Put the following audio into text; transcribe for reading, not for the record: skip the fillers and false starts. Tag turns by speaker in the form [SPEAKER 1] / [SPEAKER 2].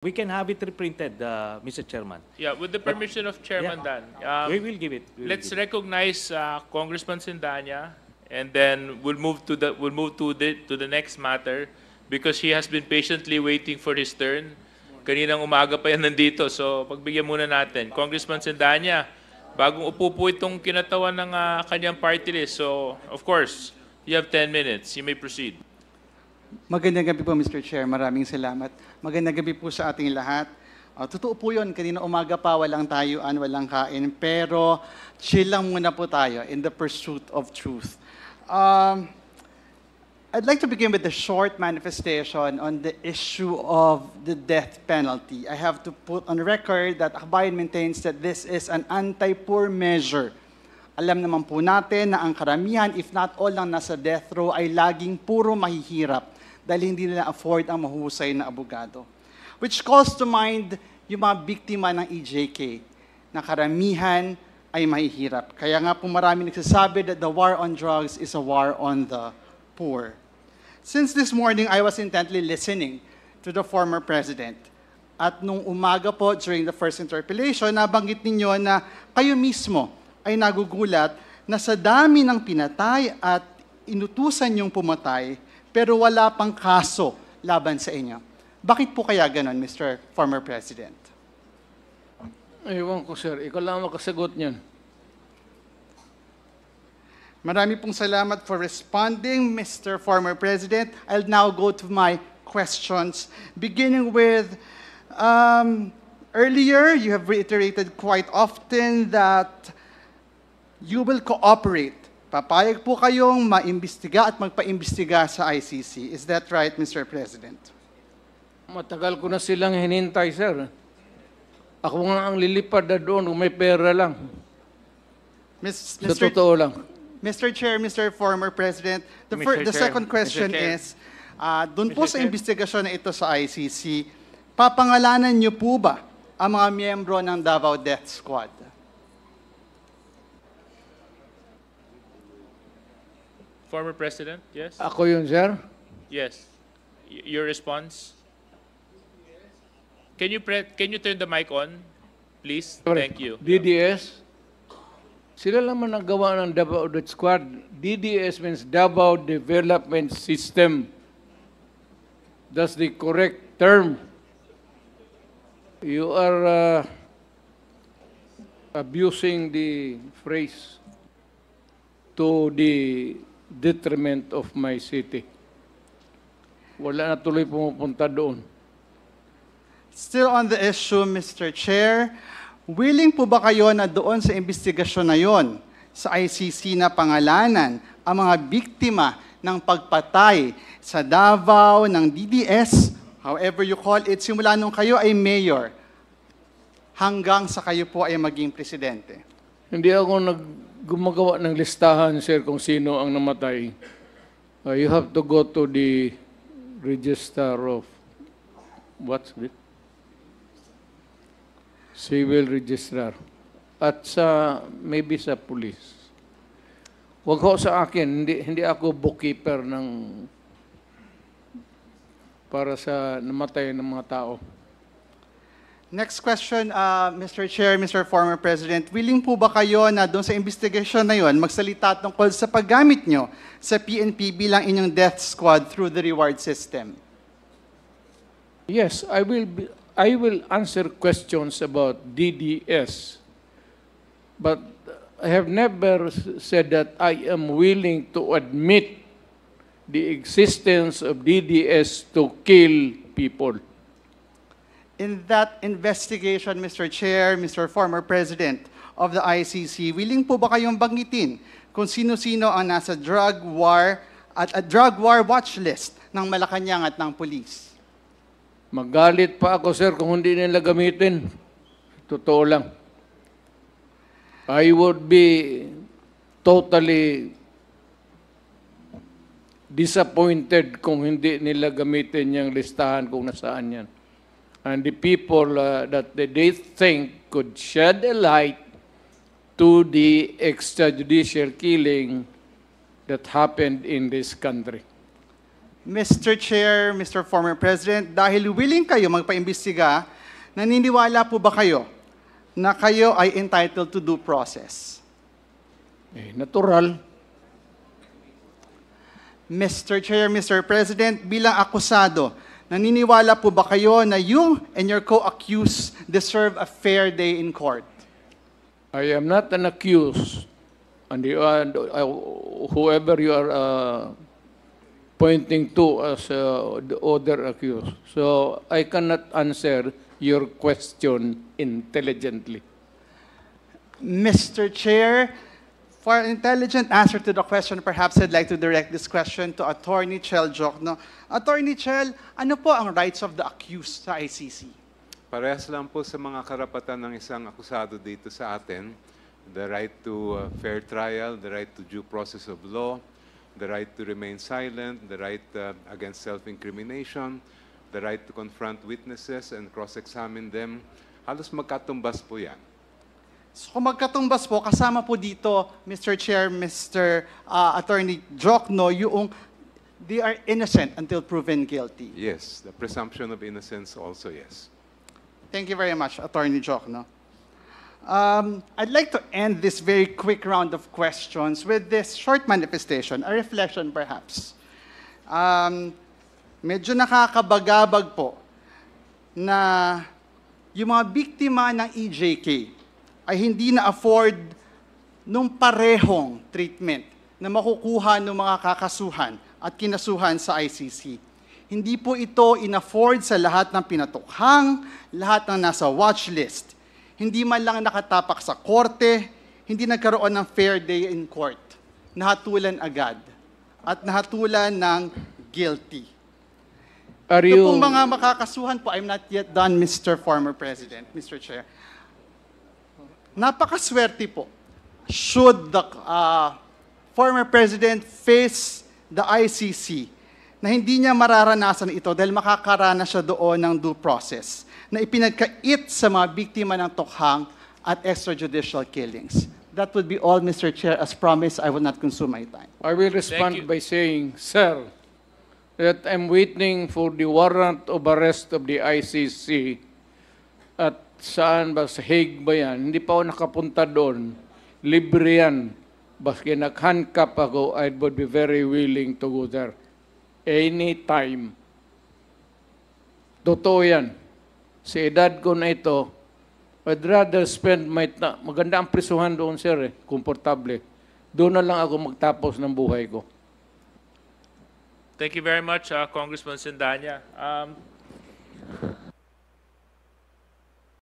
[SPEAKER 1] We can have it reprinted, Mr. Chairman.
[SPEAKER 2] Yeah, with the permission of Chairman Dan,
[SPEAKER 1] We will give it.
[SPEAKER 2] let's recognize Congressman Sindanya, and then we'll move to the next matter because he has been patiently waiting for his turn. Kaninang umaga pa yan nandito, so pagbigyan muna natin. Congressman Sindanya, bagong upo po itong kinatawan ng kanyang party list. So, of course, you have 10 minutes. You may proceed.
[SPEAKER 3] Magandang gabi po, Mr. Chair. Maraming salamat. Magandang gabi po sa ating lahat. Totoo po yun, kanina umaga pa, walang tayuan, walang kain. Pero chill lang muna po tayo in the pursuit of truth. I'd like to begin with a short manifestation on the issue of the death penalty. I have to put on record that Akbayan maintains that this is an anti-poor measure. Alam naman po natin na ang karamihan, if not all, ng nasa death row ay laging puro mahihirap dahil hindi nila afford ang mahusay na abogado. Which calls to mind yung mga biktima ng EJK na karamihan ay mahihirap. Kaya nga po marami nagsasabi that the war on drugs is a war on the poor. Since this morning, I was intently listening to the former president. At nung umaga po, during the first interpellation, nabanggit ninyo na kayo mismo ay nagugulat na sa dami ng pinatay at inutusan yung pumatay, pero wala pang kaso laban sa inyo. Bakit po kaya ganon, Mr. Former President?
[SPEAKER 4] Ewan ko, sir. Ikaw lang makasagot niyan.
[SPEAKER 3] Marami pong salamat for responding, Mr. Former President. I'll now go to my questions, beginning with, earlier you have reiterated quite often that you will cooperate. Papayag po kayong maimbestiga at magpaimbestiga sa ICC. Is that right, Mr. President?
[SPEAKER 4] Matagal ko na silang hinintay, sir. Ako nga ang lilipad na doon kung may pera lang. Sa totoo lang.
[SPEAKER 3] Mr. Chair, Mr. Former President, the
[SPEAKER 1] Mr. Chair,
[SPEAKER 3] second question
[SPEAKER 1] Mr. Chair.
[SPEAKER 3] is, doon po
[SPEAKER 1] Mr.
[SPEAKER 3] sa
[SPEAKER 1] Chair.
[SPEAKER 3] investigasyon na ito sa ICC, papangalanan niyo po ba ang mga miyembro ng Davao Death Squad?
[SPEAKER 2] Former President, yes?
[SPEAKER 4] Ako yun, sir.
[SPEAKER 2] Yes. Your response? Can you turn the mic on, please? Thank you.
[SPEAKER 4] DDS. Sila lang man nagawa ng Davao Death Squad. DDS means Davao Development System. That's the correct term. You are abusing the phrase to the detriment of my city. Wala na tuloy pumupunta doon.
[SPEAKER 3] Still on the issue, Mr. Chair, willing po ba kayo na doon sa investigasyon na yon sa ICC na pangalanan ang mga biktima ng pagpatay sa Davao ng DDS, however you call it, simula nung kayo ay mayor hanggang sa kayo po ay maging presidente?
[SPEAKER 4] Hindi ako gumagawa ng listahan, sir, kung sino ang namatay. You have to go to the register of what's it? Civil registrar. At maybe sa police. Wag ho sa akin, hindi ako bookkeeper para sa namatay ng mga tao.
[SPEAKER 3] Next question, Mr. Chair, Mr. Former President, willing po ba kayo na doon sa investigasyon na yon magsalita tungkol sa paggamit nyo sa PNP bilang inyong death squad through the reward system?
[SPEAKER 4] Yes, I will answer questions about DDS, but I have never said that I am willing to admit the existence of DDS to kill people.
[SPEAKER 3] In that investigation, Mr. Chair, Mr. Former President of the ICC, willing po ba kayong banggitin kung sino-sino ang nasa drug war at a drug war watch list ng Malacanang at ng police?
[SPEAKER 4] Magalit pa ako, sir, kung hindi nila gamitin. Totoo lang. I would be totally disappointed kung hindi nila gamitin yung listahan kung nasaan yan. And the people that they think could shed a light to the extrajudicial killing that happened in this country.
[SPEAKER 3] Mr. Chair, Mr. Former President, dahil willing kayo magpaimbestiga, naniniwala po ba kayo na kayo ay entitled to due process?
[SPEAKER 4] Natural.
[SPEAKER 3] Mr. Chair, Mr. President, bilang akusado, naniniwala po ba kayo na you and your co-accused deserve a fair day in court?
[SPEAKER 4] I am not an accused, and whoever you are pointing to as the other accused. So I cannot answer your question intelligently.
[SPEAKER 3] Mr. Chair, for an intelligent answer to the question, perhaps I'd like to direct this question to Attorney Chel Jokno. Attorney Chel, ano po ang rights of the accused sa ICC?
[SPEAKER 5] Parehas lang po sa mga karapatan ng isang akusado dito sa atin. The right to fair trial, the right to due process of law, the right to remain silent, the right against self-incrimination, the right to confront witnesses and cross-examine them. Halos magkatumbas po yan.
[SPEAKER 3] So kung magkatumbas po, kasama po dito, Mr. Chair, Mr. Attorney Jokno, yung they are innocent until proven guilty.
[SPEAKER 5] Yes, the presumption of innocence also, yes.
[SPEAKER 3] Thank you very much, Attorney Jokno. I'd like to end this very quick round of questions with this short manifestation, a reflection perhaps. Medyo nakakabagabag po na yung mga biktima ng EJK ay hindi na-afford nung parehong treatment na makukuha ng mga kakasuhan at kinasuhan sa ICC. Hindi po ito in-afford sa lahat ng pinatukhang, lahat ng nasa watch list. Hindi man lang nakatapak sa korte, hindi nagkaroon ng fair day in court. Nahatulan agad at nahatulan ng guilty.
[SPEAKER 4] Are
[SPEAKER 3] Ito
[SPEAKER 4] you...
[SPEAKER 3] pong mga makakasuhan po, I'm not yet done, Mr. Former President, Mr. Chair. Napakaswerte po. Should the former President face the ICC na hindi niya mararanasan ito dahil makakaranas siya doon ng due process na ipinagkait sa mga biktima ng tukhang at extrajudicial killings. That would be all, Mr. Chair. As promised, I will not consume my time.
[SPEAKER 4] I will respond
[SPEAKER 2] Thank you.
[SPEAKER 4] by saying, sir, that I'm waiting for the warrant of arrest of the ICC at saan ba, sa Hague ba yan? Hindi pa ako nakapunta doon. Libre yan. Baski nag-handcuff ako, I would be very willing to go there. Anytime. Totoo yan. Sa edad ko na ito, I'd rather spend my time. Maganda ang prisuhan doon, sir, komportable. Doon na lang ako magtapos ng buhay ko.
[SPEAKER 2] Thank you very much, Congressman Sindanya.